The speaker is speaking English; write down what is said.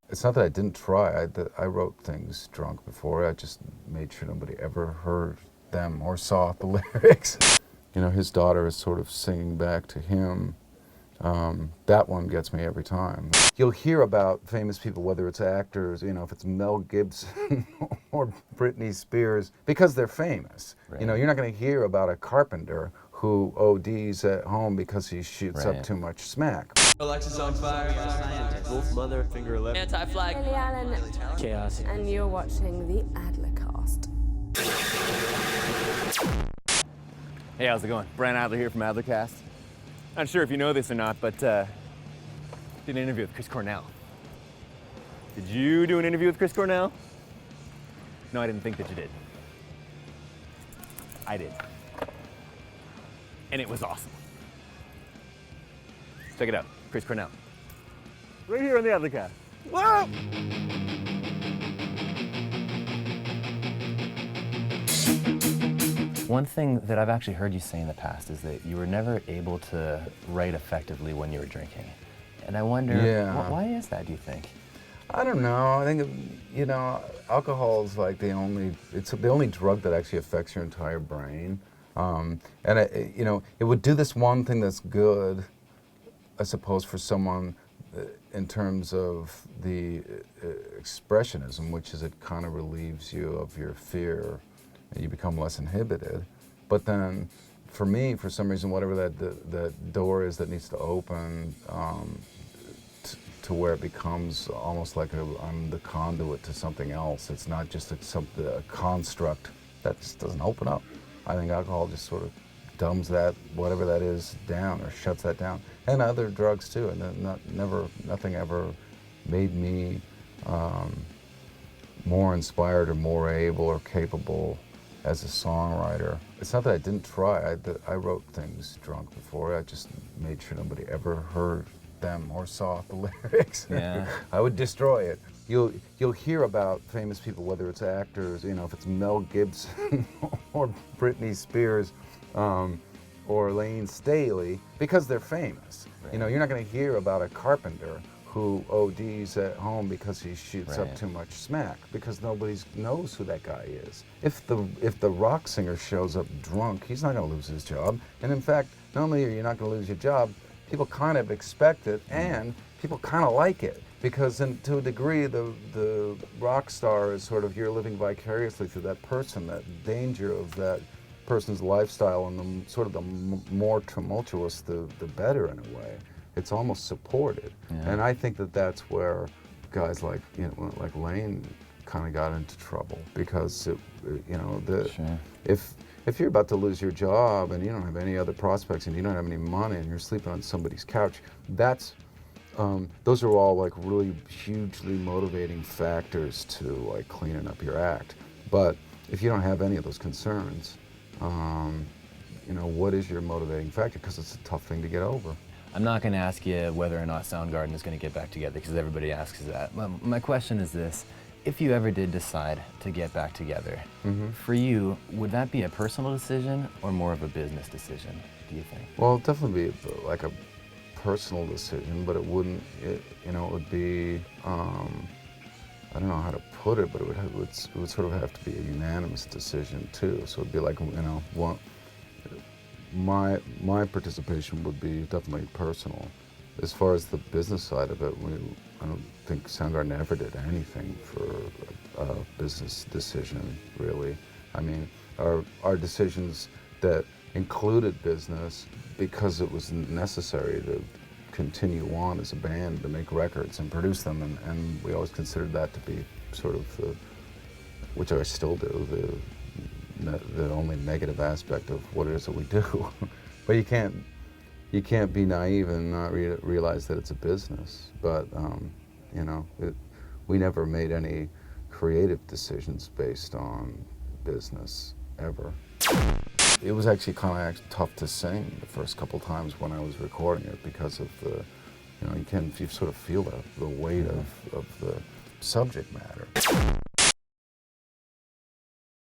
It's not that I didn't try. I wrote things drunk before. I just made sure nobody ever heard them or saw the lyrics. You know, his daughter is sort of singing back to him. That one gets me every time. You'll hear about famous people, whether it's actors, you know, if it's Mel Gibson or Britney Spears, because they're famous. Right. You know, you're not going to hear about a carpenter who ODs at home because he shoots up too much smack. Alexis on fire. Wolf Mother, Finger 11. Anti-flag. Lily Allen. Chaos. And you're watching the Adlercast. Hey, how's it going? Brian Adler here from Adlercast. Not sure if you know this or not, but did an interview with Chris Cornell. Did you do an interview with Chris Cornell? No, I didn't think that you did. I did. And it was awesome. Check it out, Chris Cornell. Right here on the Adlercast. Whoa! One thing that I've actually heard you say in the past is that you were never able to write effectively when you were drinking. And I wonder, why is that, do you think? I don't know. I think, you know, alcohol is like it's the only drug that actually affects your entire brain. You know, it would do this one thing that's good, I suppose, for someone in terms of the expressionism, which is it kind of relieves you of your fear and you become less inhibited. But then, for me, for some reason, whatever that door is that needs to open to where it becomes almost like I'm the conduit to something else. It's not just a construct that just doesn't open up. I think alcohol just sort of dumbs that, whatever that is, down or shuts that down. And other drugs too, and nothing ever made me more inspired or more able or capable as a songwriter. It's not that I didn't try. I wrote things drunk before. I just made sure nobody ever heard them or saw the lyrics. Yeah. I would destroy it. You'll hear about famous people, whether it's actors, you know, if it's Mel Gibson or Britney Spears or Lane Staley, because they're famous. Right. You know, you're not going to hear about a carpenter who ODs at home because he shoots up too much smack, because nobody knows who that guy is. If the rock singer shows up drunk, he's not going to lose his job. And in fact, not only are you not going to lose your job, people kind of expect it, and people kind of like it. Because to a degree, the rock star is sort of, you're living vicariously through that person, that danger of that person's lifestyle, and the more tumultuous, the better in a way. It's almost supported. Yeah. And I think that's where guys like, you know, like Lane kind of got into trouble, because if you're about to lose your job and you don't have any other prospects and you don't have any money and you're sleeping on somebody's couch, those are all like really hugely motivating factors to like cleaning up your act. But if you don't have any of those concerns, you know, what is your motivating factor? Because it's a tough thing to get over. I'm not going to ask you whether or not Soundgarden is going to get back together, because everybody asks that. My question is this: if you ever did decide to get back together, for you, would that be a personal decision or more of a business decision, do you think? Well, it'd definitely be like a personal decision, but it wouldn't, you know, it would be, I don't know how to put it, but it would sort of have to be a unanimous decision too. So it'd be like, you know, my participation would be definitely personal. As far as the business side of it, I don't think Soundgarden ever did anything for a business decision, really. I mean, our decisions that included business because it was necessary to continue on as a band, to make records and produce them, and we always considered that to be sort of which I still do, the only negative aspect of what it is that we do. But you can't be naive and not realize that it's a business. But you know, we never made any creative decisions based on business ever. It was actually kind of tough to sing the first couple times when I was recording it, because of the, you know, you sort of feel the weight of the subject matter.